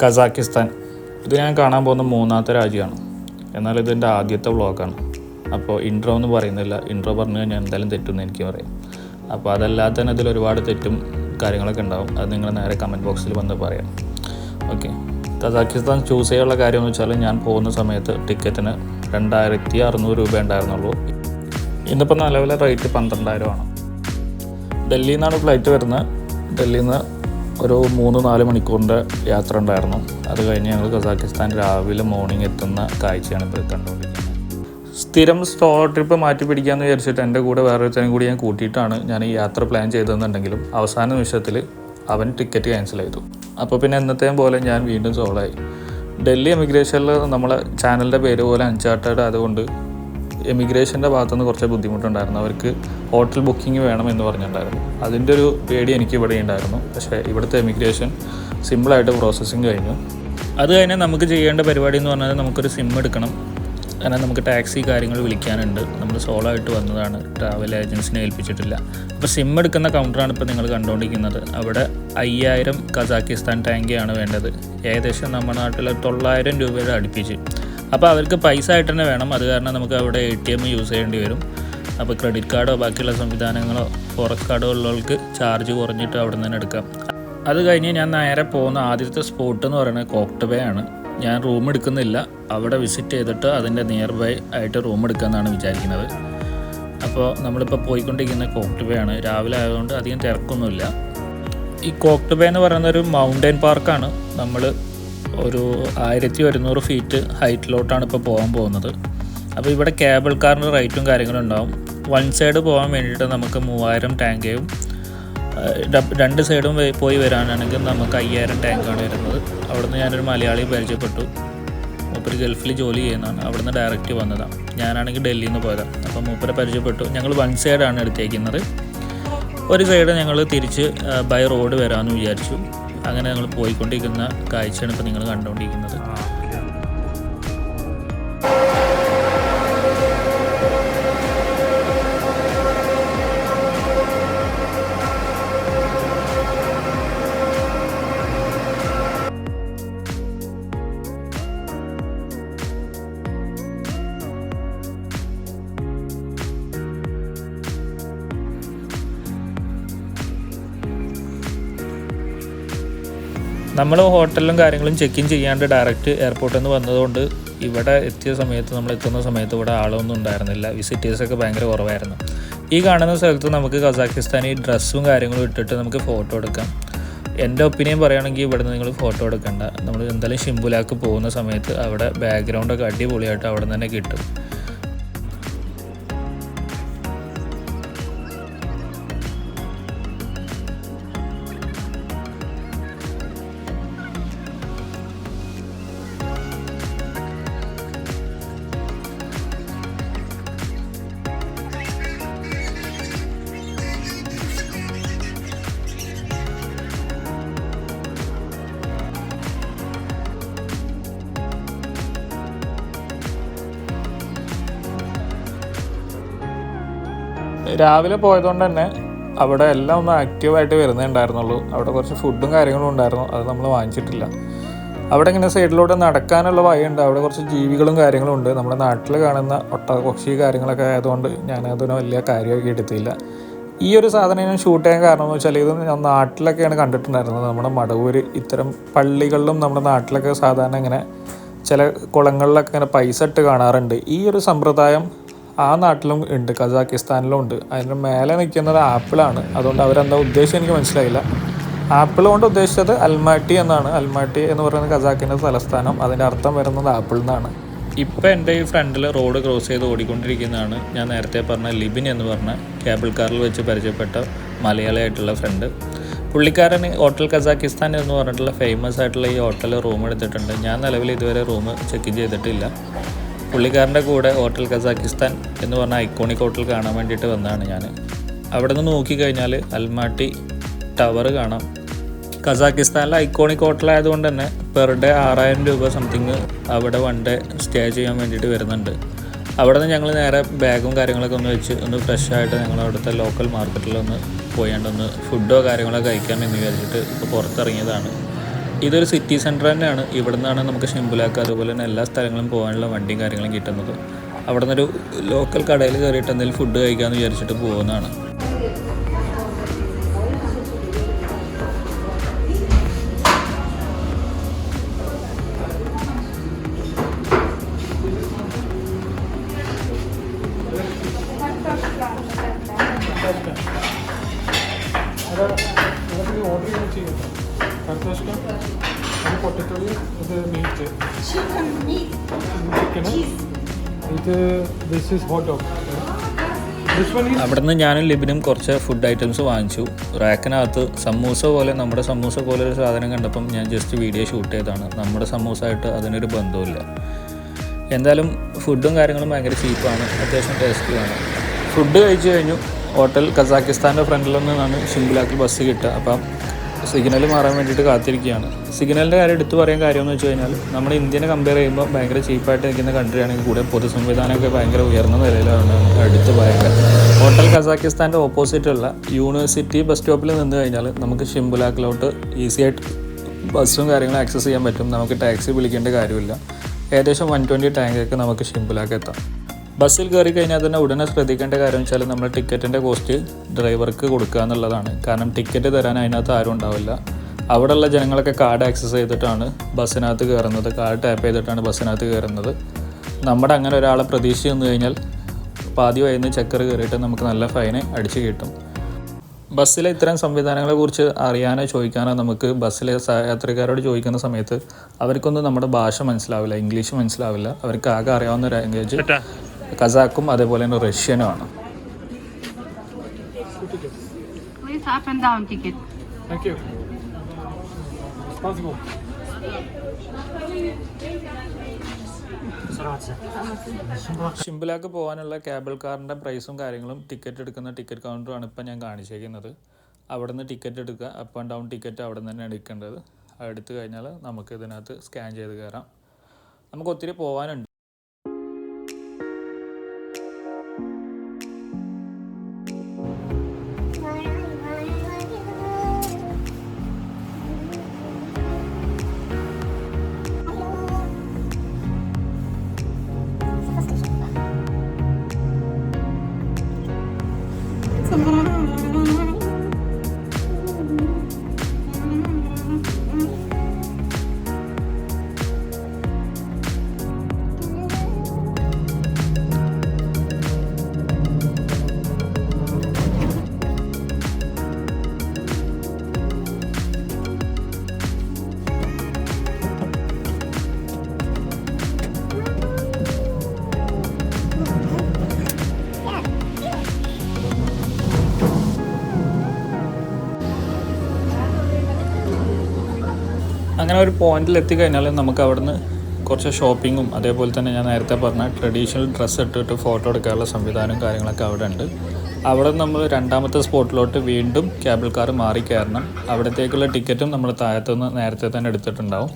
Kazakhstan. ഇത് ഞാൻ കാണാൻ പോകുന്ന മൂന്നാമത്തെ രാജ്യമാണ്. എന്നാൽ ഇതെൻ്റെ ആദ്യത്തെ വ്ളോഗാണ്. അപ്പോൾ ഇൻട്രോ എന്ന് പറയുന്നില്ല. ഇൻട്രോ പറഞ്ഞു കഴിഞ്ഞാൽ എന്തായാലും തെറ്റുമെന്ന് എനിക്ക് പറയാം. അപ്പോൾ അതല്ലാതെ തന്നെ ഇതിൽ ഒരുപാട് തെറ്റും കാര്യങ്ങളൊക്കെ ഉണ്ടാവും. അത് നിങ്ങൾ നേരെ കമൻറ്റ് ബോക്സിൽ വന്ന് പറയാം. ഓക്കെ, കസാക്കിസ്ഥാൻ ചൂസ് ചെയ്യാനുള്ള കാര്യം എന്ന് വെച്ചാൽ ഞാൻ പോകുന്ന സമയത്ത് ടിക്കറ്റിന് 2600 രൂപ ഉണ്ടായിരുന്നുള്ളൂ. ഇന്നിപ്പോൾ നിലവിലെ റേറ്റ് 12,000 ആണ്. ഡൽഹിയിൽ നിന്നാണ് ഫ്ലൈറ്റ് വരുന്നത്. ഡൽഹിയിൽ നിന്ന് ഒരു 3-4 മണിക്കൂറിൻ്റെ യാത്ര ഉണ്ടായിരുന്നു. അത് കഴിഞ്ഞ് ഞങ്ങൾ കസാക്കിസ്ഥാൻ രാവിലെ മോർണിംഗ് എത്തുന്ന കാഴ്ചയാണ് ഇപ്പോൾ കണ്ടുകൊണ്ടിരിക്കുന്നത്. സ്ഥിരം സോളോ ട്രിപ്പ് മാറ്റി പിടിക്കാമെന്ന് വിചാരിച്ചിട്ട് എൻ്റെ കൂടെ വേറൊരുത്തരും കൂടി ഞാൻ കൂട്ടിയിട്ടാണ് ഞാൻ ഈ യാത്ര പ്ലാൻ ചെയ്തതെന്നുണ്ടെങ്കിലും അവസാന നിമിഷത്തിൽ അവൻ ടിക്കറ്റ് ക്യാൻസൽ ചെയ്തു. അപ്പോൾ പിന്നെ എന്നത്തെയും പോലെ ഞാൻ വീണ്ടും സോളോ ആയി. ഡൽഹി എമിഗ്രേഷനിൽ നമ്മളെ ചാനലിൻ്റെ പേര് പോലെ അൺചാർട്ടേഡ് ആയതുകൊണ്ട് എമിഗ്രേഷൻ്റെ ഭാഗത്തുനിന്ന് കുറച്ച് ബുദ്ധിമുട്ടുണ്ടായിരുന്നു. അവർക്ക് ഹോട്ടൽ ബുക്കിംഗ് വേണമെന്ന് പറഞ്ഞിട്ടുണ്ടായിരുന്നു. അതിൻ്റെ ഒരു പേടി എനിക്ക് ഇവിടെ ഉണ്ടായിരുന്നു. പക്ഷേ ഇവിടുത്തെ എമിഗ്രേഷൻ സിമ്പിളായിട്ട് പ്രോസസ്സിങ് കഴിഞ്ഞു. അത് കഴിഞ്ഞ് നമുക്ക് ചെയ്യേണ്ട പരിപാടി എന്ന് പറഞ്ഞാൽ നമുക്കൊരു സിം എടുക്കണം. കാരണം നമുക്ക് ടാക്സി കാര്യങ്ങൾ വിളിക്കാനുണ്ട്. നമ്മൾ സോളോ ആയിട്ട് വന്നതാണ്, ട്രാവൽ ഏജൻസിനെ ഏൽപ്പിച്ചിട്ടില്ല. അപ്പോൾ സിം എടുക്കുന്ന കൗണ്ടറാണ് ഇപ്പോൾ നിങ്ങൾ കണ്ടുകൊണ്ടിരിക്കുന്നത്. അവിടെ 5000 കസാക്കിസ്ഥാൻ ടാങ്കയാണ് വേണ്ടത്. ഏകദേശം നമ്മുടെ നാട്ടിൽ 900 രൂപയുടെ അടുപ്പിച്ച്. അപ്പോൾ അവർക്ക് പൈസ ആയിട്ട് തന്നെ വേണം. അത് കാരണം നമുക്ക് അവിടെ ATM യൂസ് ചെയ്യേണ്ടി വരും. അപ്പോൾ ക്രെഡിറ്റ് കാർഡോ ബാക്കിയുള്ള സംവിധാനങ്ങളോ ഫോറക്സ് കാർഡോ ഉള്ളവർക്ക് ചാർജ് കുറഞ്ഞിട്ട് അവിടെ നിന്ന് തന്നെ എടുക്കാം. അത് കഴിഞ്ഞ് ഞാൻ നേരെ പോകുന്ന ആദ്യത്തെ സ്പോട്ട് എന്ന് പറയുന്നത് കോക്ട് ബേ ആണ്. ഞാൻ റൂം എടുക്കുന്നില്ല, അവിടെ വിസിറ്റ് ചെയ്തിട്ട് അതിൻ്റെ നിയർ ബൈ ആയിട്ട് റൂം എടുക്കാമെന്നാണ് വിചാരിക്കുന്നത്. അപ്പോൾ നമ്മളിപ്പോൾ പോയിക്കൊണ്ടിരിക്കുന്ന കോക്ട് ബേ ആണ്. രാവിലെ ആയതുകൊണ്ട് അധികം തിരക്കൊന്നുമില്ല. ഈ കോക്ട് ബേ എന്ന് പറയുന്ന ഒരു മൗണ്ടൻ പാർക്കാണ്. നമ്മൾ ഒരു 1100 ഫീറ്റ് ഹൈറ്റിലോട്ടാണ് ഇപ്പോൾ പോകാൻ പോകുന്നത്. അപ്പോൾ ഇവിടെ കേബിൾ കാറിൻ്റെ റേറ്റും കാര്യങ്ങളും ഉണ്ടാവും. വൺ സൈഡ് പോകാൻ വേണ്ടിയിട്ട് നമുക്ക് 3000 ടാങ്കയും 2 സൈഡും പോയി വരാനാണെങ്കിൽ നമുക്ക് 5000 ടാങ്കാണ് വരുന്നത്. അവിടുന്ന് ഞാനൊരു മലയാളി പരിചയപ്പെട്ടു. മൂപ്പര് ഗൾഫിൽ ജോലി ചെയ്യുന്നതാണ്. അവിടുന്ന് ഡയറക്റ്റ് വന്നതാണ്. ഞാനാണെങ്കിൽ ഡൽഹിയിൽ നിന്ന് പോയതാണ്. അപ്പോൾ മൂപ്പരെ പരിചയപ്പെട്ടു. ഞങ്ങൾ വൺ സൈഡാണ് എടുത്തേക്കുന്നത്. ഒരു സൈഡ് ഞങ്ങൾ തിരിച്ച് ബൈ റോഡ് വരാമെന്ന് വിചാരിച്ചു. അങ്ങനെ ഞങ്ങൾ പോയിക്കൊണ്ടിരിക്കുന്ന കാഴ്ചയാണ് ഇപ്പോൾ നിങ്ങൾ കണ്ടുകൊണ്ടിരിക്കുന്നത്. നമ്മൾ ഹോട്ടലിലും കാര്യങ്ങളും ചെക്ക് ഇൻ ചെയ്യാണ്ട് ഡയറക്റ്റ് എയർപോർട്ടിൽ നിന്ന് വന്നതുകൊണ്ട് ഇവിടെ എത്തുന്ന സമയത്ത് ഇവിടെ ആളൊന്നും ഉണ്ടായിരുന്നില്ല. വിസിറ്റേഴ്സൊക്കെ ഭയങ്കര കുറവായിരുന്നു. ഈ കാണുന്ന സ്ഥലത്ത് നമുക്ക് കസാക്കിസ്ഥാനി ഡ്രസ്സും കാര്യങ്ങളും ഇട്ടിട്ട് നമുക്ക് ഫോട്ടോ എടുക്കാം. എൻ്റെ ഒപ്പീനിയൻ പറയുകയാണെങ്കിൽ ഇവിടെ നിങ്ങൾ ഫോട്ടോ എടുക്കണ്ട. നമ്മൾ എന്തായാലും ഷിംബുലാക്ക് പോകുന്ന സമയത്ത് അവിടെ ബാക്ക്ഗ്രൗണ്ടൊക്കെ അടിപൊളിയായിട്ട് അവിടെ നിന്ന് തന്നെ കിട്ടും. രാവിലെ പോയതുകൊണ്ട് തന്നെ അവിടെ എല്ലാം ഒന്ന് ആക്റ്റീവായിട്ട് വരുന്നേ ഉണ്ടായിരുന്നുള്ളൂ. അവിടെ കുറച്ച് ഫുഡും കാര്യങ്ങളും ഉണ്ടായിരുന്നു. അത് നമ്മൾ വാങ്ങിച്ചിട്ടില്ല. അവിടെ ഇങ്ങനെ സൈഡിലൂടെ നടക്കാനുള്ള വഴിയുണ്ട്. അവിടെ കുറച്ച് ജീവികളും കാര്യങ്ങളും ഉണ്ട്. നമ്മുടെ നാട്ടിൽ കാണുന്ന ഒട്ടകപക്ഷി കാര്യങ്ങളൊക്കെ ആയതുകൊണ്ട് ഞാനതിന് വലിയ കാര്യമാക്കി എടുത്തില്ല. ഈ ഒരു സാധനം ഞാൻ ഷൂട്ട് ചെയ്യാൻ കാരണം എന്ന് വെച്ചാൽ ഇത് ഞാൻ നാട്ടിലൊക്കെയാണ് കണ്ടിട്ടുണ്ടായിരുന്നത്. നമ്മുടെ മടവൂർ ഇത്തരം പള്ളികളിലും നമ്മുടെ നാട്ടിലൊക്കെ സാധാരണ ഇങ്ങനെ ചില കുളങ്ങളിലൊക്കെ ഇങ്ങനെ പൈസ ഇട്ട് കാണാറുണ്ട്. ഈ ഒരു സമ്പ്രദായം ആ നാട്ടിലും ഉണ്ട്, കസാക്കിസ്ഥാനിലും ഉണ്ട്. അതിന് മേലെ നിൽക്കുന്നത് ആപ്പിളാണ്. അതുകൊണ്ട് അവരെന്താ ഉദ്ദേശം എനിക്ക് മനസ്സിലായില്ല. ആപ്പിൾ കൊണ്ട് ഉദ്ദേശിച്ചത് അൽമാട്ടി എന്നാണ്. അൽമാട്ടി എന്ന് പറയുന്നത് കസാക്കിൻ്റെ തലസ്ഥാനം. അതിൻ്റെ അർത്ഥം വരുന്നത് ആപ്പിൾ എന്നാണ്. ഇപ്പോൾ എൻ്റെ ഈ ഫ്രണ്ടിൽ റോഡ് ക്രോസ് ചെയ്ത് ഓടിക്കൊണ്ടിരിക്കുന്നതാണ് ഞാൻ നേരത്തെ പറഞ്ഞ ലിബിൻ എന്ന് പറഞ്ഞ കേബിൾ കാറിൽ വെച്ച് പരിചയപ്പെട്ട മലയാളിയായിട്ടുള്ള ഫ്രണ്ട്. പുള്ളിക്കാരൻ ഹോട്ടൽ കസാക്കിസ്ഥാൻ എന്ന് പറഞ്ഞിട്ടുള്ള ഫേമസ് ആയിട്ടുള്ള ഈ ഹോട്ടലിൽ റൂം എടുത്തിട്ടുണ്ട്. ഞാൻ നിലവിൽ ഇതുവരെ റൂം ചെക്ക് ഇൻ ചെയ്തിട്ടില്ല. പുള്ളിക്കാരൻ്റെ കൂടെ ഹോട്ടൽ കസാക്കിസ്ഥാൻ എന്ന് പറഞ്ഞ ഐക്കോണിക് ഹോട്ടൽ കാണാൻ വേണ്ടിയിട്ട് വന്നതാണ് ഞാൻ. അവിടെ നിന്ന് നോക്കിക്കഴിഞ്ഞാൽ അൽമാട്ടി ടവർ കാണാം. കസാക്കിസ്ഥാനിലെ ഐക്കോണിക് ഹോട്ടലായതുകൊണ്ട് തന്നെ പെർ ഡേ 6000 രൂപ സംതിങ് അവിടെ വൺ ഡേ സ്റ്റേ ചെയ്യാൻ വേണ്ടിയിട്ട് വരുന്നുണ്ട്. അവിടെ നിന്ന് ഞങ്ങൾ നേരെ ബാഗും കാര്യങ്ങളൊക്കെ ഒന്ന് വെച്ച് ഒന്ന് ഫ്രഷായിട്ട് ഞങ്ങൾ അവിടുത്തെ ലോക്കൽ മാർക്കറ്റിലൊന്ന് പോയാണ്ടൊന്ന് ഫുഡോ കാര്യങ്ങളോ കഴിക്കാം എന്ന് വിചാരിച്ചിട്ട് ഇപ്പോൾ പുറത്തിറങ്ങിയതാണ്. ഇതൊരു സിറ്റി സെൻറ്റർ തന്നെയാണ്. ഇവിടെ നിന്നാണ് നമുക്ക് ഷിംബുലാക്ക് അതുപോലെ തന്നെ എല്ലാ സ്ഥലങ്ങളും പോകാനുള്ള വണ്ടിയും കാര്യങ്ങളും കിട്ടുന്നത്. അവിടെ നിന്നൊരു ലോക്കൽ കടയിൽ കയറിയിട്ട് എന്തെങ്കിലും ഫുഡ് കഴിക്കാമെന്ന് വിചാരിച്ചിട്ട് പോകുന്നതാണ്. അവിടുന്ന് ഞാനും ലിബിനും കുറച്ച് ഫുഡ് ഐറ്റംസ് വാങ്ങിച്ചു. റാക്കിനകത്ത് സമൂസ പോലെ, നമ്മുടെ സമൂസ പോലെ ഒരു സാധനം കണ്ടപ്പം ഞാൻ ജസ്റ്റ് വീഡിയോ ഷൂട്ട് ചെയ്തതാണ്. നമ്മുടെ സമൂസ ആയിട്ട് അതിനൊരു ബന്ധവുമില്ല. എന്തായാലും ഫുഡും കാര്യങ്ങളും ഭയങ്കര ചീപ്പാണ്, അത്യാവശ്യം ടേസ്റ്റിയാണ്. ഫുഡ് കഴിച്ചു കഴിഞ്ഞു. ഹോട്ടൽ കസാക്കിസ്ഥാൻ്റെ ഫ്രണ്ടിൽ നിന്നാണ് ഷിംബുലാക്ക് ബസ് കിട്ടുക. അപ്പം സിഗ്നൽ മാറാൻ വേണ്ടിയിട്ട് കാത്തിരിക്കുകയാണ്. സിഗ്നലിൻ്റെ കാര്യം എടുത്തു പറയാൻ കാര്യമെന്ന് വെച്ച് കഴിഞ്ഞാൽ നമ്മുടെ ഇന്ത്യനെ കമ്പയർ ചെയ്യുമ്പോൾ ഭയങ്കര ചീപ്പായിട്ട് നിൽക്കുന്ന കൺട്രി ആണെങ്കിൽ കൂടെ പൊതു സംവിധാനമൊക്കെ ഭയങ്കര ഉയർന്ന നിലയിലാണ് എടുത്ത് പറയുന്നത്. ഹോട്ടൽ കസാക്കിസ്ഥാൻ്റെ ഓപ്പോസിറ്റുള്ള യൂണിവേഴ്സിറ്റി ബസ് സ്റ്റോപ്പിൽ നിന്ന് കഴിഞ്ഞാൽ നമുക്ക് ഷിംബുലാക്കിലോട്ട് ഈസിയായിട്ട് ബസ്സും കാര്യങ്ങളും ആക്സസ് ചെയ്യാൻ പറ്റും. നമുക്ക് ടാക്സി വിളിക്കേണ്ട കാര്യമില്ല. ഏകദേശം 120 ടാങ്കൊക്കെ നമുക്ക് ഷിംബുലാക്ക് എത്താം. ബസ്സിൽ കയറി കഴിഞ്ഞാൽ തന്നെ ഉടനെ ശ്രദ്ധിക്കേണ്ട കാര്യം വെച്ചാൽ നമ്മൾ ടിക്കറ്റിൻ്റെ കോസ്റ്റ് ഡ്രൈവർക്ക് കൊടുക്കുക എന്നുള്ളതാണ്. കാരണം ടിക്കറ്റ് തരാൻ അതിനകത്ത് ആരും ഉണ്ടാവില്ല. അവിടെയുള്ള ജനങ്ങളൊക്കെ കാർഡ് ആക്സസ് ചെയ്തിട്ടാണ് ബസ്സിനകത്ത് കയറുന്നത്, കാർഡ് ടാപ്പ് ചെയ്തിട്ടാണ് ബസ്സിനകത്ത് കയറുന്നത്. നമ്മുടെ അങ്ങനെ ഒരാളെ പ്രതീക്ഷിച്ച് വന്നു കഴിഞ്ഞാൽ പാതി വൈകുന്ന ചക്കർ കയറിയിട്ട് നമുക്ക് നല്ല ഫൈന് അടിച്ച് കിട്ടും. ബസ്സിലെ ഇത്തരം സംവിധാനങ്ങളെക്കുറിച്ച് അറിയാനോ ചോദിക്കാനോ നമുക്ക് ബസ്സിലെ യാത്രക്കാരോട് ചോദിക്കുന്ന സമയത്ത് അവർക്കൊന്നും നമ്മുടെ ഭാഷ മനസ്സിലാവില്ല, ഇംഗ്ലീഷ് മനസ്സിലാവില്ല. അവർക്ക് ആകെ അറിയാവുന്ന ലാംഗ്വേജ് കസാക്കും അതേപോലെ തന്നെ റഷ്യനുമാണ്. ഷിംബുലാക്ക് പോകാനുള്ള കേബിൾ കാറിൻ്റെ പ്രൈസും കാര്യങ്ങളും ടിക്കറ്റ് എടുക്കുന്ന ടിക്കറ്റ് കൗണ്ടറുമാണ് ഇപ്പം ഞാൻ കാണിച്ചേക്കുന്നത്. അവിടെ നിന്ന് ടിക്കറ്റ് എടുക്കുക, അപ്പ് ആൻഡ് ഡൗൺ ടിക്കറ്റ് അവിടെ നിന്ന് തന്നെയാണ് എടുക്കേണ്ടത്. എടുത്തു കഴിഞ്ഞാൽ നമുക്ക് ഇതിനകത്ത് സ്കാൻ ചെയ്ത് കയറാം. നമുക്ക് ഒത്തിരി പോകാനുണ്ട്. അങ്ങനെ ഒരു പോയിന്റിൽ എത്തിക്കഴിഞ്ഞാൽ നമുക്ക് അവിടുന്ന് കുറച്ച് ഷോപ്പിങ്ങും അതേപോലെ തന്നെ ഞാൻ നേരത്തെ പറഞ്ഞ ട്രഡീഷണൽ ഡ്രസ്സ് ഇട്ടിട്ട് ഫോട്ടോ എടുക്കാനുള്ള സംവിധാനവും കാര്യങ്ങളൊക്കെ അവിടെ ഉണ്ട്. അവിടെ നമ്മൾ രണ്ടാമത്തെ സ്പോട്ടിലോട്ട് വീണ്ടും കേബിൾ കാർ മാറി കയറണം. അവിടത്തേക്കുള്ള ടിക്കറ്റും നമ്മൾ താഴത്തുനിന്ന് നേരത്തെ തന്നെ എടുത്തിട്ടുണ്ടാവും.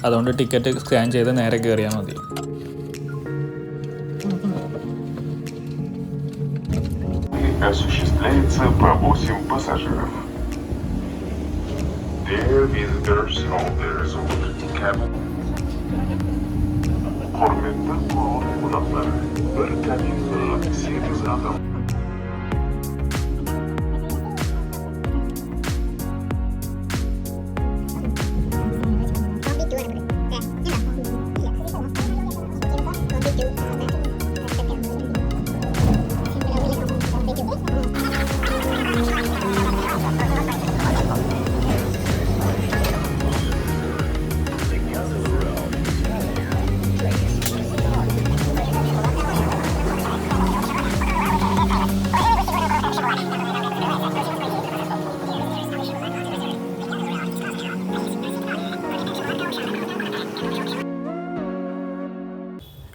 അതുകൊണ്ട് ടിക്കറ്റ് സ്കാൻ ചെയ്ത് നേരെ കയറിയാൽ മതി. Осуществляется по 8 пассажиров. Dear visitors on the reserved cabin. Hürmetli konukları, bir kabinde 8 adam.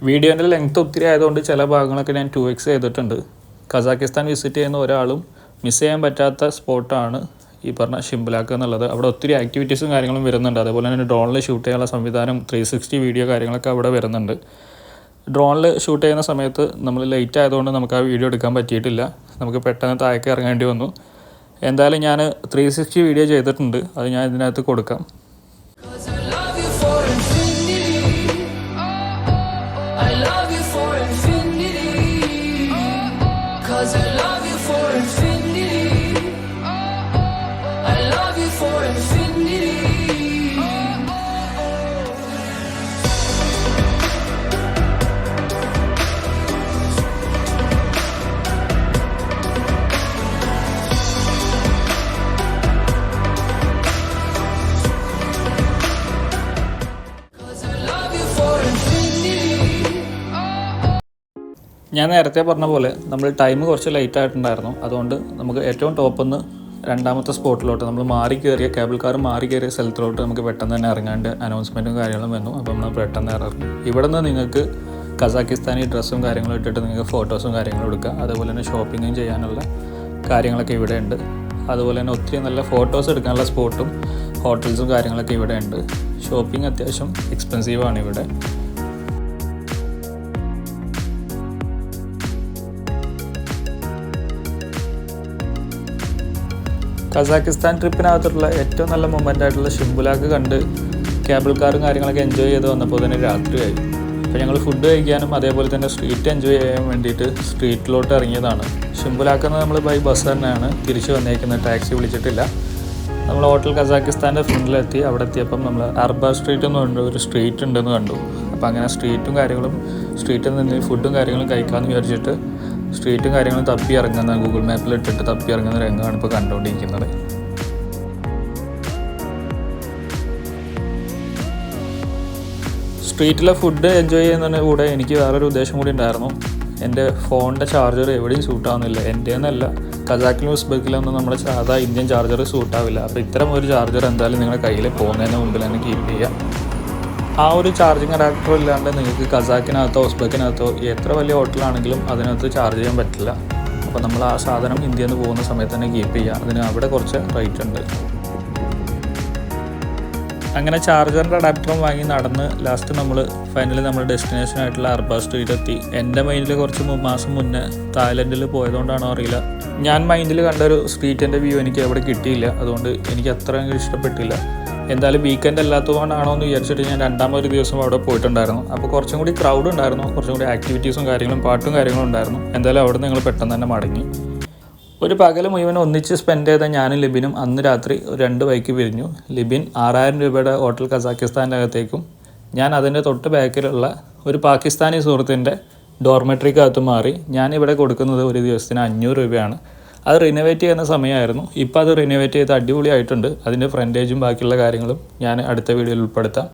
വീഡിയോൻ്റെ ലെങ്ത്ത് ഒത്തിരി ആയതുകൊണ്ട് ചില ഭാഗങ്ങളൊക്കെ ഞാൻ 2x ചെയ്തിട്ടുണ്ട്. കസാക്കിസ്ഥാൻ വിസിറ്റ് ചെയ്യുന്ന ഒരാളും മിസ് ചെയ്യാൻ പറ്റാത്ത സ്പോട്ടാണ് ഈ പറഞ്ഞ ഷിംബുലാക്ക് എന്നുള്ളത്. അവിടെ ഒത്തിരി ആക്ടിവിറ്റീസും കാര്യങ്ങളും വരുന്നുണ്ട്. അതേപോലെ തന്നെ ഡ്രോണിൽ ഷൂട്ട് ചെയ്യാനുള്ള സംവിധാനം 360 വീഡിയോ കാര്യങ്ങളൊക്കെ അവിടെ വരുന്നുണ്ട്. ഡ്രോണിൽ ഷൂട്ട് ചെയ്യുന്ന സമയത്ത് നമ്മൾ ലേറ്റ് ആയതുകൊണ്ട് നമുക്ക് ആ വീഡിയോ എടുക്കാൻ പറ്റിയിട്ടില്ല. നമുക്ക് പെട്ടെന്ന് താഴേക്ക് ഇറങ്ങേണ്ടി വന്നു. എന്തായാലും ഞാൻ 360 വീഡിയോ ചെയ്തിട്ടുണ്ട്, അത് ഞാൻ ഇതിനകത്ത് കൊടുക്കാം. 'Cause I love you for infinity. I love you for infinity. 'Cause I love you for infinity. I love you for infinity. ഞാൻ നേരത്തെ പറഞ്ഞ പോലെ നമ്മൾ ടൈം കുറച്ച് ലേറ്റ് ആയിട്ടുണ്ടായിരുന്നു. അതുകൊണ്ട് നമുക്ക് ഏറ്റവും ടോപ്പിൽ നിന്ന് രണ്ടാമത്തെ സ്പോട്ടിലോട്ട് നമ്മൾ കേബിൾ കാർ മാറി കയറിയ സ്ഥലത്തിലോട്ട് നമുക്ക് പെട്ടെന്ന് തന്നെ ഇറങ്ങാണ്ട് അനൗൺസ്മെൻറ്റും കാര്യങ്ങളും വന്നു. അപ്പോൾ നമ്മൾ പെട്ടെന്ന് ഇറങ്ങി. ഇവിടെ നിന്ന് നിങ്ങൾക്ക് കസാക്കിസ്ഥാനി ഡ്രസ്സും കാര്യങ്ങളും ഇട്ടിട്ട് നിങ്ങൾക്ക് ഫോട്ടോസും കാര്യങ്ങളും എടുക്കുക. അതുപോലെ തന്നെ ഷോപ്പിങ്ങും ചെയ്യാനുള്ള കാര്യങ്ങളൊക്കെ ഇവിടെ ഉണ്ട്. അതുപോലെ തന്നെ ഒത്തിരി നല്ല ഫോട്ടോസ് എടുക്കാനുള്ള സ്പോട്ടും ഹോട്ടൽസും കാര്യങ്ങളൊക്കെ ഇവിടെ ഉണ്ട്. ഷോപ്പിംഗ് അത്യാവശ്യം എക്സ്പെൻസീവാണ് ഇവിടെ. കസാക്കിസ്ഥാൻ ട്രിപ്പിനകത്തുള്ള ഏറ്റവും നല്ല മൊമെൻ്റ് ആയിട്ടുള്ള ഷിംബുലാക്ക് കണ്ട് കേബിൾ കാറും കാര്യങ്ങളൊക്കെ എൻജോയ് ചെയ്ത് വന്നപ്പോൾ തന്നെ രാത്രിയായി. അപ്പോൾ ഞങ്ങൾ ഫുഡ് കഴിക്കാനും അതേപോലെ തന്നെ സ്ട്രീറ്റ് എൻജോയ് ചെയ്യാൻ വേണ്ടിയിട്ട് സ്ട്രീറ്റിലോട്ട് ഇറങ്ങിയതാണ്. ഷിംബുലാക്കെന്ന് നമ്മൾ ബൈ ബസ് തന്നെയാണ് തിരിച്ച് വന്നേക്കുന്നത്, ടാക്സി വിളിച്ചിട്ടില്ല. നമ്മൾ ഹോട്ടൽ കസാക്കിസ്ഥാൻ്റെ ഫ്രണ്ടിലെത്തി. അവിടെ എത്തിയപ്പം നമ്മൾ അർബ സ്ട്രീറ്റ് എന്ന് പറഞ്ഞ ഒരു സ്ട്രീറ്റ് ഉണ്ടെന്ന് കണ്ടു. അപ്പോൾ അങ്ങനെ സ്ട്രീറ്റിൽ നിന്ന് ഫുഡും കാര്യങ്ങളും കഴിക്കാമെന്ന് വിചാരിച്ചിട്ട് സ്ട്രീറ്റും കാര്യങ്ങളും തപ്പി ഇറങ്ങുന്ന ഗൂഗിൾ മാപ്പിൽ ഇട്ടിട്ട് തപ്പി ഇറങ്ങുന്ന രംഗമാണ് ഇപ്പോൾ കണ്ടുകൊണ്ടിരിക്കുന്നത്. സ്ട്രീറ്റിലെ ഫുഡ് എൻജോയ് ചെയ്യുന്നതിന് കൂടെ എനിക്ക് വേറൊരു ഉദ്ദേശം കൂടി ഉണ്ടായിരുന്നു. എൻ്റെ ഫോണിൻ്റെ ചാർജർ എവിടെയും സൂട്ടാവുന്നില്ല. എൻ്റെ എന്നല്ല, കസാക്കിലും ഉസ്ബെക്കിലൊന്നും നമ്മുടെ സാധാ ഇന്ത്യൻ ചാർജർ സൂട്ടാവില്ല. അപ്പോൾ ഇത്തരം ഒരു ചാർജർ എന്തായാലും നിങ്ങളുടെ കയ്യിൽ പോകുന്നതിന് മുമ്പിൽ തന്നെ കീപ്പ് ചെയ്യുക. ആ ഒരു ചാർജിങ് അഡാപ്റ്റർ ഇല്ലാണ്ട് നിങ്ങൾക്ക് കസാക്കിനകത്തോ ഉസ്ബെക്കിനകത്തോ എത്ര വലിയ ഹോട്ടലാണെങ്കിലും അതിനകത്ത് ചാർജ് ചെയ്യാൻ പറ്റില്ല. അപ്പോൾ നമ്മൾ ആ സാധനം ഇന്ത്യയിൽ നിന്ന് പോകുന്ന സമയത്ത് തന്നെ കീപ്പ് ചെയ്യുക. അതിന് അവിടെ കുറച്ച് റേറ്റ് ഉണ്ട്. അങ്ങനെ ചാർജറിൻ്റെ അഡാപ്റ്ററും വാങ്ങി നടന്ന് ലാസ്റ്റ് ഫൈനലി നമ്മൾ ഡെസ്റ്റിനേഷനായിട്ടുള്ള അർബ സ്ട്രീറ്റ് എത്തി. എൻ്റെ മൈൻഡിൽ കുറച്ച് മാസം മുന്നേ തായ്ലൻഡിൽ പോയതുകൊണ്ടാണോ അറിയില്ല, ഞാൻ മൈൻഡിൽ കണ്ടൊരു സ്ട്രീറ്റിൻ്റെ വ്യൂ എനിക്ക് എവിടെ കിട്ടിയില്ല. അതുകൊണ്ട് എനിക്ക് അത്ര ഇഷ്ടപ്പെട്ടില്ല. എന്തായാലും വീക്കെൻഡ് അല്ലാത്തതുകൊണ്ടാണോ എന്ന് വിചാരിച്ചിട്ട് ഞാൻ രണ്ടാമതൊരു ദിവസം അവിടെ പോയിട്ടുണ്ടായിരുന്നു. അപ്പോൾ കുറച്ചും കൂടി ക്രൗഡ് ഉണ്ടായിരുന്നു, കുറച്ചും കൂടി ആക്ടിവിറ്റീസും കാര്യങ്ങളും പാട്ടും കാര്യങ്ങളും ഉണ്ടായിരുന്നു. എന്തായാലും അവിടെ നിങ്ങൾ പെട്ടെന്ന് തന്നെ മടങ്ങി. ഒരു പകൽ മുഴുവൻ ഒന്നിച്ച് സ്പെൻഡ് ചെയ്ത ഞാനും ലിബിനും അന്ന് രാത്രി 2 ബൈക്ക് പിരിഞ്ഞു. ലിബിൻ 6000 രൂപയുടെ ഹോട്ടൽ കസാക്കിസ്ഥാൻ്റെ അകത്തേക്കും ഞാൻ അതിൻ്റെ തൊട്ട് ബാക്കിലുള്ള ഒരു പാകിസ്ഥാനി സുഹൃത്തിൻ്റെ ഡോർമെട്രിക്കകത്ത് മാറി. ഞാനിവിടെ കൊടുക്കുന്നത് ഒരു ദിവസത്തിന് 500 രൂപയാണ്. അത് റിനോവേറ്റ് ചെയ്യുന്ന സമയമായിരുന്നു. ഇപ്പോൾ അത് റിനോവേറ്റ് ചെയ്ത് അടിപൊളിയായിട്ടുണ്ട്. അതിൻ്റെ ഫ്രണ്ടേജും ബാക്കിയുള്ള കാര്യങ്ങളും ഞാൻ അടുത്ത വീഡിയോയിൽ ഉൾപ്പെടുത്താം.